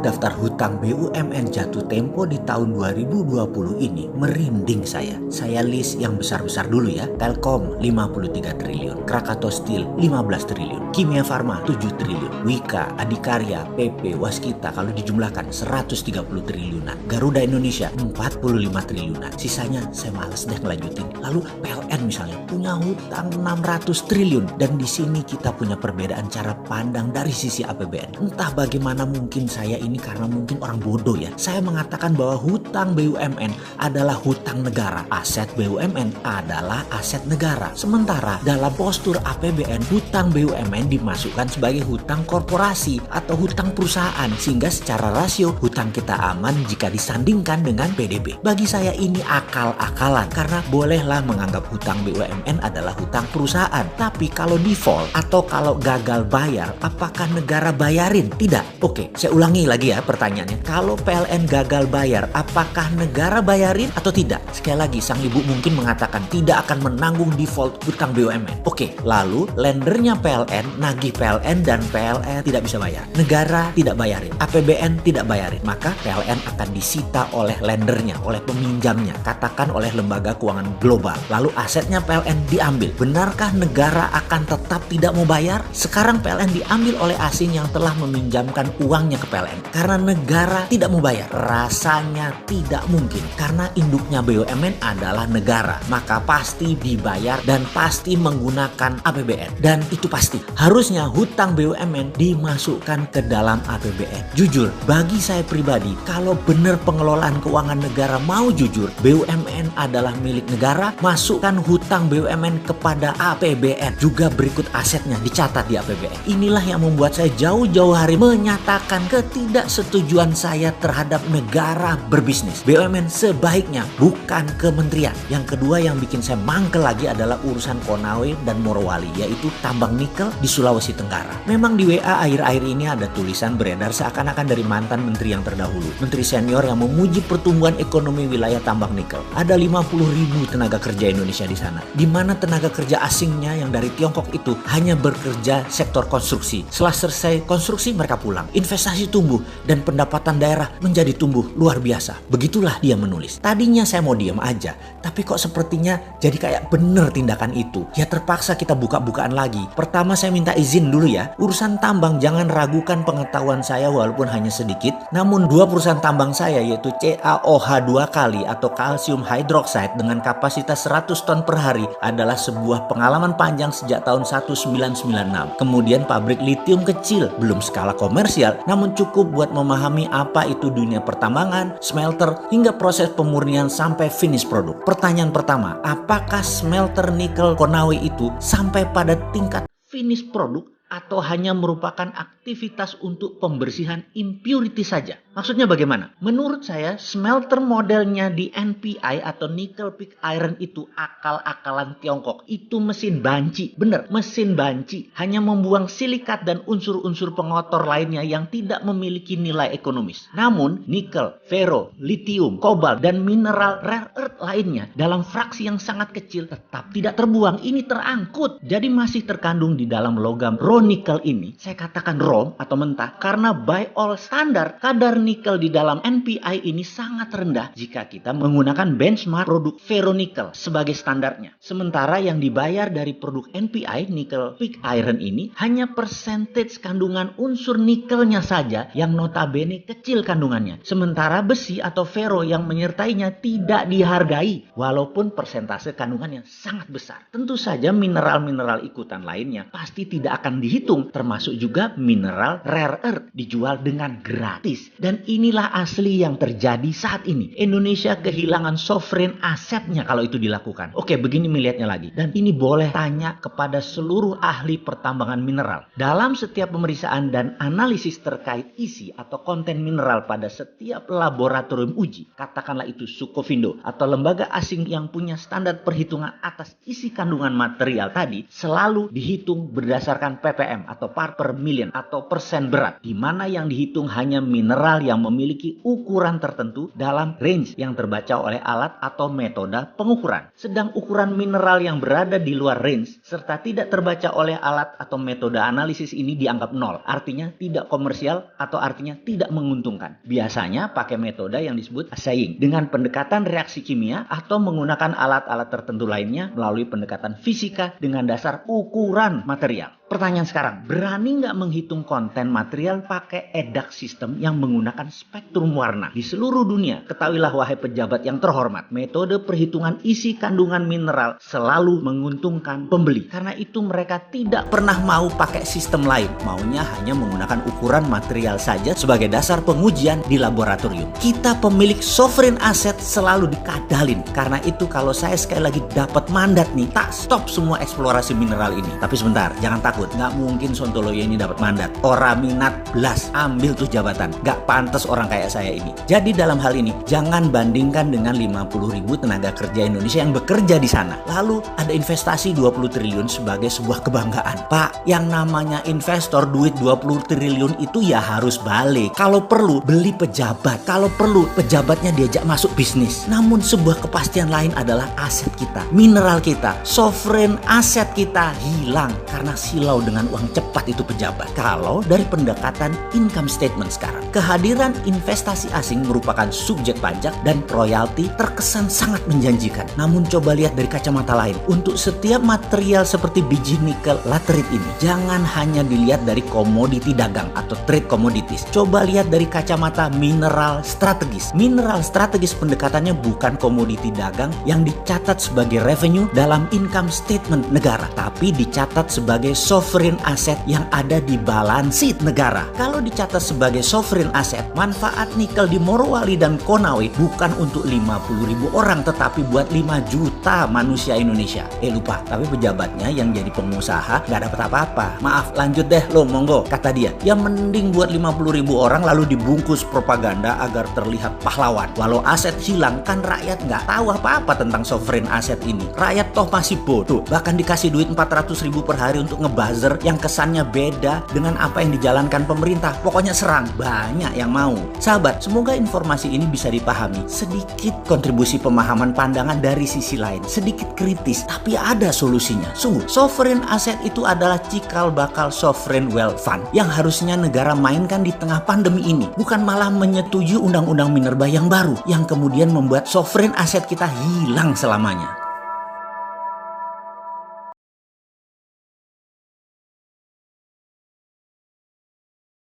daftar hutang BUMN jatuh tempo di tahun 2020 ini merinding saya. Saya list yang besar-besar dulu ya. Telkom 53 triliun, Krakatau Steel 15 triliun, Kimia Farma 7 triliun, Wika, Adikarya, PP, Waskita kalau dijumlahkan 130 triliunan, Garuda Indonesia 45 triliunan. Sisanya saya malas deh ngelanjutin. Lalu PLN misalnya punya hutang 600 triliun dan di sini kita punya perbedaan cara pandang dari sisi APBN. Entah bagaimana mungkin saya ini karena mungkin orang bodoh ya. Saya mengatakan bahwa hutang BUMN adalah hutang negara. Aset BUMN adalah aset negara. Sementara dalam postur APBN, hutang BUMN dimasukkan sebagai hutang korporasi atau hutang perusahaan. Sehingga secara rasio hutang kita aman jika disandingkan dengan PDB. Bagi saya ini akal-akalan karena bolehlah menganggap hutang BUMN adalah hutang perusahaan. Tapi kalau default atau kalau gagal bayar, apakah negara bayarin? Tidak. Oke, saya ulangi lagi ya pertanyaannya. Kalau PLN gagal bayar, apakah negara bayarin atau tidak? Sekali lagi, sang ibu mungkin mengatakan tidak akan menanggung default hutang BUMN. Oke, lalu lendernya PLN nagih PLN dan PLN tidak bisa bayar. Negara tidak bayarin, APBN tidak bayarin. Maka PLN akan disita oleh lendernya, oleh peminjamnya. Katakan oleh lembaga keuangan global. Lalu asetnya PLN diambil. Benarkah negara akan tetap tidak mau bayar? Sekarang PLN diambil oleh asing yang telah meminjamkan uangnya ke PLN karena negara tidak mau bayar. Rasanya tidak mungkin karena induknya BUMN adalah negara, maka pasti dibayar dan pasti menggunakan APBN. Dan itu pasti harusnya hutang BUMN dimasukkan ke dalam APBN. Jujur, bagi saya pribadi, kalau benar pengelolaan keuangan negara mau jujur, BUMN adalah milik negara, masukkan hutang BUMN kepada APBN. Juga berikut asetnya dicatat di APBN. Inilah yang membuat saya jauh-jauh hari menyatakan ketidaksetujuan saya terhadap negara berbisnis. BUMN sebaiknya bukan kementerian. Yang kedua yang bikin saya mangkel lagi adalah urusan Konawe dan Morowali, yaitu tambang nikel di Sulawesi Tenggara. Memang di WA akhir-akhir ini ada tulisan beredar seakan-akan dari mantan menteri yang terdahulu, menteri senior yang memuji pertumbuhan ekonomi wilayah tambang nikel. Ada 50.000 tenaga kerja Indonesia di sana, di mana tenaga kerja asingnya yang dari Tiongkok itu hanya bekerja sektor konstruksi. Setelah selesai konstruksi mereka pulang. Investasi tumbuh dan pendapatan daerah menjadi tumbuh luar biasa. Begitulah dia menulis. Tadinya saya mau diam aja, tapi kok sepertinya jadi kayak bener tindakan itu. Ya terpaksa kita buka-bukaan lagi. Pertama saya minta izin dulu ya. Urusan tambang jangan ragukan pengetahuan saya walaupun hanya sedikit. Namun dua perusahaan tambang saya yaitu CaOH 2 kali atau kalsium hydroxide dengan kapasitas 100 ton per hari adalah sebuah pengalaman panjang sejak tahun 1996. Kemudian pabrik litium kecil, belum skala komersial, namun cukup buat memahami apa itu dunia pertambangan, smelter, hingga proses pemurnian sampai finish produk. Pertanyaan pertama, apakah smelter nikel Konawe itu sampai pada tingkat finish produk atau hanya merupakan aktivitas untuk pembersihan impurity saja? Maksudnya bagaimana? Menurut saya smelter modelnya di NPI atau Nickel Pig Iron itu akal-akalan Tiongkok. Itu mesin banci. Bener, mesin banci. Hanya membuang silikat dan unsur-unsur pengotor lainnya yang tidak memiliki nilai ekonomis. Namun nikel, fero, lithium, kobalt, dan mineral rare earth lainnya dalam fraksi yang sangat kecil tetap tidak terbuang. Ini terangkut. Jadi masih terkandung di dalam logam raw nikel ini. Saya katakan raw atau mentah karena by all standar kadar nikel di dalam NPI ini sangat rendah jika kita menggunakan benchmark produk ferronikel sebagai standarnya. Sementara yang dibayar dari produk NPI, Nickel Pig Iron ini, hanya percentage kandungan unsur nikelnya saja yang notabene kecil kandungannya. Sementara besi atau ferro yang menyertainya tidak dihargai walaupun persentase kandungannya sangat besar. Tentu saja mineral-mineral ikutan lainnya pasti tidak akan dihitung, termasuk juga mineral rare earth dijual dengan gratis. Dan inilah asli yang terjadi saat ini. Indonesia kehilangan sovereign asetnya kalau itu dilakukan. Oke, begini melihatnya lagi. Dan ini boleh tanya kepada seluruh ahli pertambangan mineral. Dalam setiap pemeriksaan dan analisis terkait isi atau konten mineral pada setiap laboratorium uji, katakanlah itu Sukovindo atau lembaga asing yang punya standar perhitungan atas isi kandungan material tadi, selalu dihitung berdasarkan ppm atau part per million atau persen berat, di mana yang dihitung hanya mineral yang memiliki ukuran tertentu dalam range yang terbaca oleh alat atau metode pengukuran. Sedang ukuran mineral yang berada di luar range serta tidak terbaca oleh alat atau metode analisis ini dianggap nol. Artinya tidak komersial atau artinya tidak menguntungkan. Biasanya pakai metode yang disebut assaying dengan pendekatan reaksi kimia atau menggunakan alat-alat tertentu lainnya melalui pendekatan fisika dengan dasar ukuran material. Pertanyaan sekarang, berani nggak menghitung konten material pakai EDAC sistem yang menggunakan spektrum warna? Di seluruh dunia, ketahuilah wahai pejabat yang terhormat, metode perhitungan isi kandungan mineral selalu menguntungkan pembeli. Karena itu mereka tidak pernah mau pakai sistem lain. Maunya hanya menggunakan ukuran material saja sebagai dasar pengujian di laboratorium. Kita pemilik sovereign asset selalu dikadalin. Karena itu kalau saya sekali lagi dapat mandat nih, tak stop semua eksplorasi mineral ini. Tapi sebentar, jangan takut. Nggak mungkin Sontoloyo ini dapat mandat. Orang minat belas, ambil tuh jabatan. Nggak pantas orang kayak saya ini. Jadi dalam hal ini, jangan bandingkan dengan 50.000 tenaga kerja Indonesia yang bekerja di sana. Lalu ada investasi 20 triliun sebagai sebuah kebanggaan. Pak, yang namanya investor duit 20 triliun itu ya harus balik. Kalau perlu, beli pejabat. Kalau perlu, pejabatnya diajak masuk bisnis. Namun sebuah kepastian lain adalah aset kita, mineral kita, sovereign aset kita hilang karena silau dengan uang cepat itu pejabat. Kalau dari pendekatan income statement sekarang, kehadiran investasi asing merupakan subjek pajak dan royalti terkesan sangat menjanjikan. Namun coba lihat dari kacamata lain. Untuk setiap material seperti biji nikel laterite ini, jangan hanya dilihat dari komoditi dagang atau trade commodities. Coba lihat dari kacamata mineral strategis. Mineral strategis pendekatannya bukan komoditi dagang yang dicatat sebagai revenue dalam income statement negara, tapi dicatat sebagai sovereign asset yang ada di balance sheet negara. Kalau dicatat sebagai sovereign asset, manfaat nikel di Morowali dan Konawe bukan untuk 50.000 orang, tetapi buat 5 juta manusia Indonesia. Lupa, tapi pejabatnya yang jadi pengusaha nggak dapat apa-apa. Maaf, lanjut deh lo, monggo. Kata dia, ya mending buat 50.000 orang lalu dibungkus propaganda agar terlihat pahlawan. Walau aset hilang, kan rakyat nggak tahu apa-apa tentang sovereign asset ini. Rakyat toh masih bodoh. Bahkan dikasih duit 400.000 per hari untuk ngebuzzer yang kesannya beda dengan apa yang dijalankan pemerintah. Pokoknya serang, banyak yang mau. Sahabat, semoga informasi ini bisa dipahami. Sedikit kontribusi pemahaman pandangan dari sisi lain, sedikit kritis, tapi ada solusinya. Sungguh, sovereign asset itu adalah cikal bakal sovereign wealth fund yang harusnya negara mainkan di tengah pandemi ini, bukan malah menyetujui undang-undang minerba yang baru yang kemudian membuat sovereign asset kita hilang selamanya.